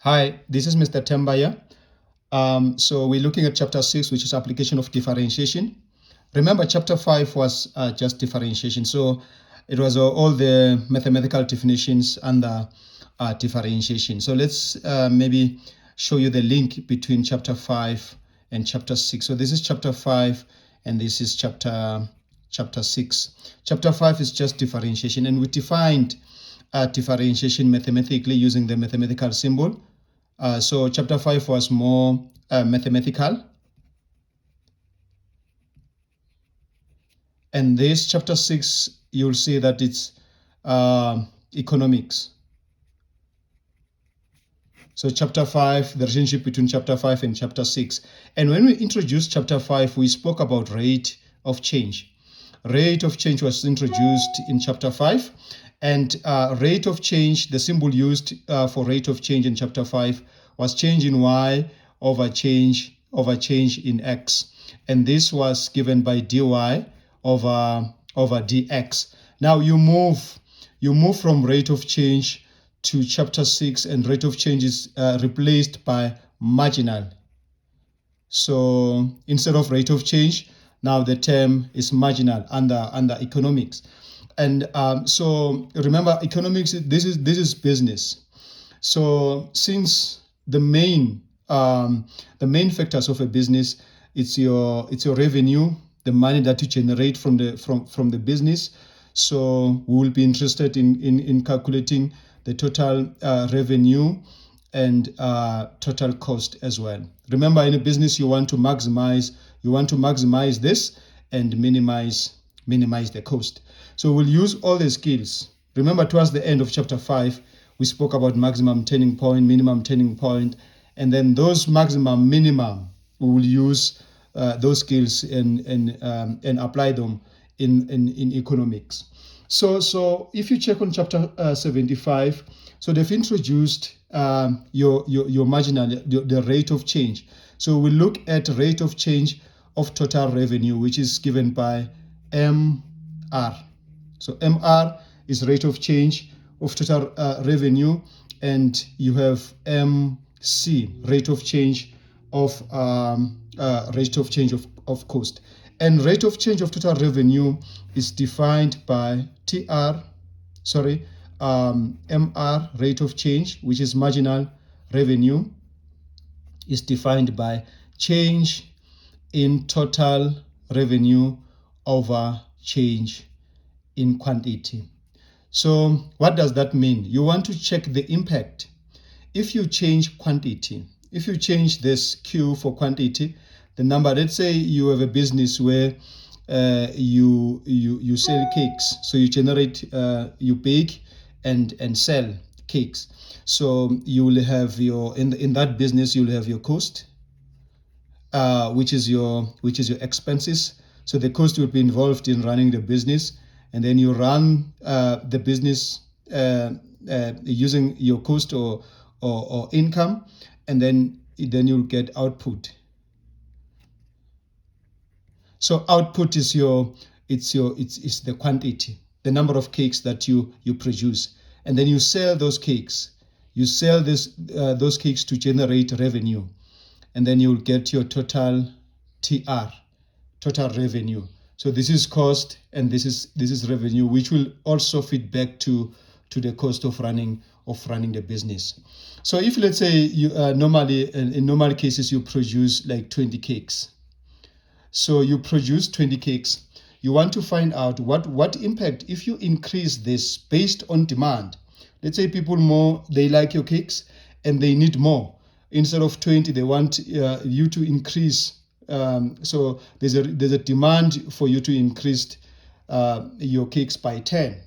Hi, this is Mr. Tembaya. So we're looking at chapter 6, which is application of differentiation. Remember, chapter 5 was just differentiation. So it was all the mathematical definitions under differentiation. So let's maybe show you the link between chapter 5 and chapter 6. So this is chapter 5 and this is chapter 6. Chapter 5 is just differentiation, and we defined differentiation mathematically using the mathematical symbol. So chapter 5 was more mathematical. And this chapter 6, you'll see that it's economics. So chapter 5, the relationship between chapter 5 and chapter 6. And when we introduced chapter 5, we spoke about rate of change. Rate of change was introduced in chapter 5. And rate of change, the symbol used for rate of change in chapter 5 was change in y over change in x. And this was given by dy over dx. Now you move from rate of change to chapter 6, and rate of change is replaced by marginal. So instead of rate of change, now the term is marginal under economics. And so remember, economics, this is business. So since the main factors of a business, it's your revenue, the money that you generate from the business. So we will be interested in calculating the total revenue and total cost as well. Remember, in a business, you want to maximize this and minimize the cost. So we'll use all the skills. Remember, towards the end of chapter 5, we spoke about maximum turning point, minimum turning point, and then those maximum, minimum, we will use those skills and apply them in economics. So if you check on chapter 75, so they've introduced your marginal, the rate of change. So we look at rate of change of total revenue, which is given by MR. So MR is rate of change of total revenue, and you have MC, rate of change of cost. And rate of change of total revenue is defined by MR, rate of change, which is marginal revenue, is defined by change in total revenue over change in quantity. So what does that mean? You want to check the impact. If you change quantity, if you change this Q for quantity, the number, let's say you have a business where you sell cakes. So you generate, you bake and sell cakes. So you will have your, in that business, you'll have your cost, which is your expenses. So the cost will be involved in running the business, and then you run the business using your cost or income, and then you'll get output. So output is it's the quantity, the number of cakes that you produce, and then you sell those cakes. You sell those cakes to generate revenue, and then you'll get your total TR, total revenue. So this is cost, and this is revenue, which will also feed back to the cost of running the business. So if, let's say, you normally in normal cases you produce like 20 cakes. So you produce 20 cakes. You want to find out what impact if you increase this based on demand. Let's say people they like your cakes and they need more. Instead of 20, they want you to increase. So there's a demand for you to increase your cakes by 10.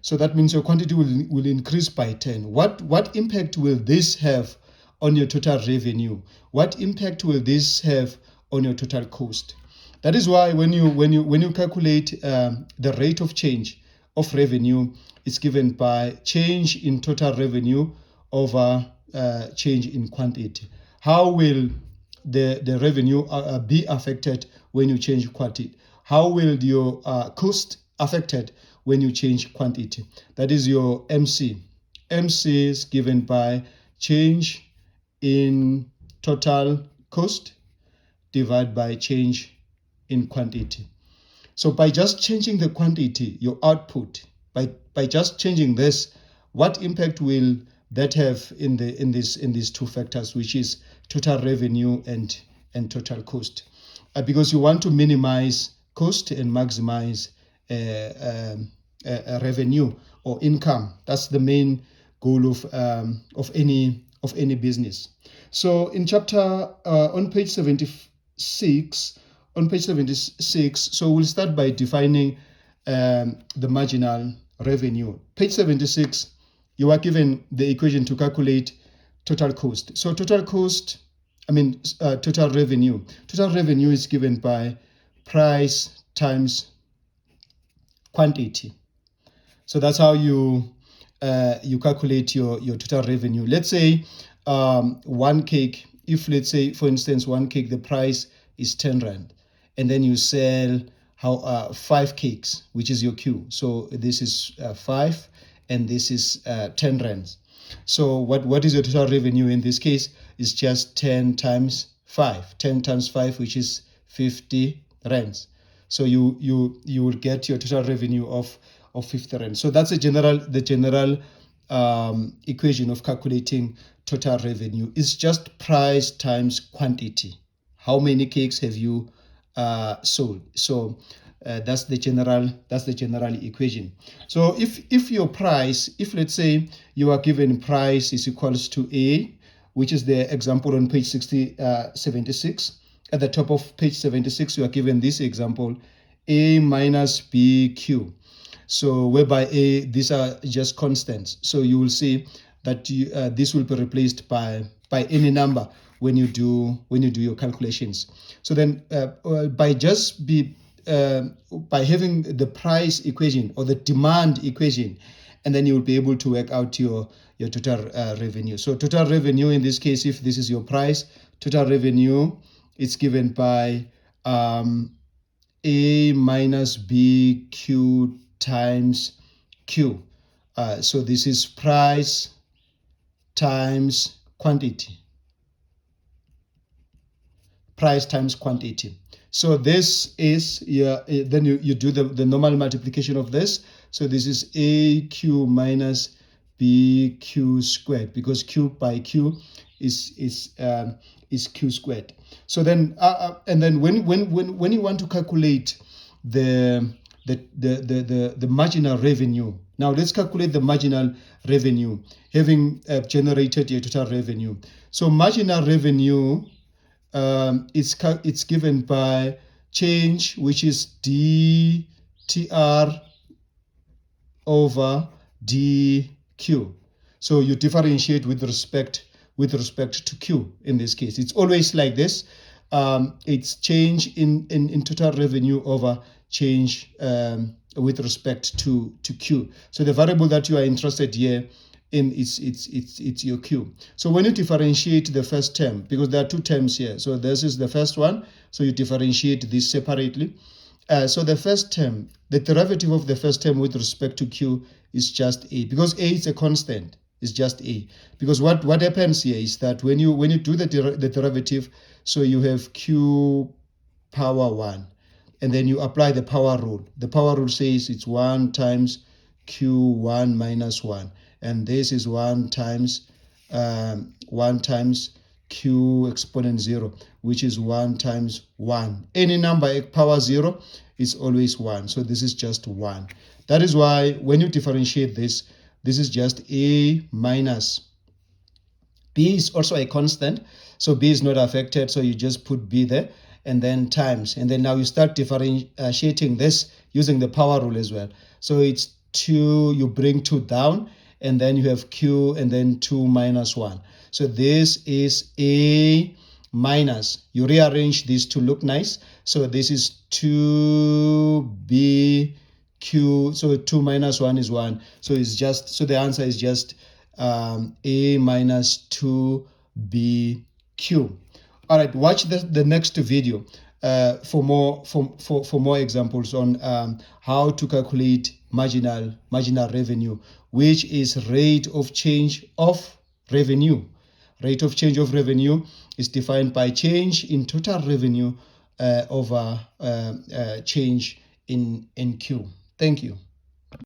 So that means your quantity will increase by 10. What impact will this have on your total revenue? What impact will this have on your total cost? That is why when you calculate the rate of change of revenue, it's given by change in total revenue over change in quantity. How will the revenue be affected when you change quantity? How will your cost affected when you change quantity? That is your MC. MC is given by change in total cost divided by change in quantity. So by just changing the quantity, your output, by just changing this, what impact will that have in these two factors, which is total revenue and total cost? Because you want to minimize cost and maximize revenue or income. That's the main goal of any business. So in chapter on page 76, so we'll start by defining the marginal revenue. Page 76, you are given the equation to calculate total cost. So total cost, total revenue. Total revenue is given by price times quantity. So that's how you calculate your total revenue. Let's say one cake, if let's say for instance one cake, the price is 10 rand, and then you sell 5 cakes, which is your Q. So this is 5 and this is 10 rands. So what is your total revenue in this case? Is just 10 times 5. 10 times 5, which is 50 rands. So you will get your total revenue of 50 rand. So that's the general equation of calculating total revenue. It's just price times quantity. How many cakes have you sold? So that's the general equation. So if your price, if let's say you are given price is equals to A, which is the example on page 76. At the top of page 76, you are given this example, A minus BQ. So whereby A, these are just constants. So you will see that this will be replaced by any number when you do your calculations. So then by having the price equation or the demand equation, and then you will be able to work out your total revenue. So total revenue in this case, if this is your price, total revenue is given by A minus BQ times Q. So this is price times quantity. Price times quantity. So this is, then you do the normal multiplication of this. So this is AQ minus BQ squared, because Q by Q is Q squared. So then and then when you want to calculate the marginal revenue, now let's calculate the marginal revenue, having generated your total revenue. So marginal revenue, it's given by change, which is DTR over DQ. So you differentiate with respect to Q in this case. It's always like this. It's change in total revenue over change with respect to Q. So the variable that you are interested here in it's your Q. So when you differentiate the first term, because there are two terms here, so this is the first one, so you differentiate this separately. So the first term, the derivative of the first term with respect to Q is just A, because A is a constant. It's just A, because what happens here is that when you do the derivative, so you have Q power 1, and then you apply the power rule. The power rule says it's 1 times Q1 minus 1. And this is 1 times Q exponent 0, which is 1 times 1. Any number power 0 is always 1. So this is just 1. That is why when you differentiate this is just A minus. B is also a constant, so B is not affected, so you just put B there, and then times. And then now you start differentiating this using the power rule as well. So it's 2, you bring 2 down, and then you have Q, and then 2 minus 1. So this is A minus. You rearrange this to look nice. So this is 2BQ. So 2 minus 1 is 1. So it's just, so the answer is just A minus 2BQ. All right, watch the next video for more examples on how to calculate marginal revenue, which is rate of change of revenue. Rate of change of revenue is defined by change in total revenue over change in NQ. Thank you.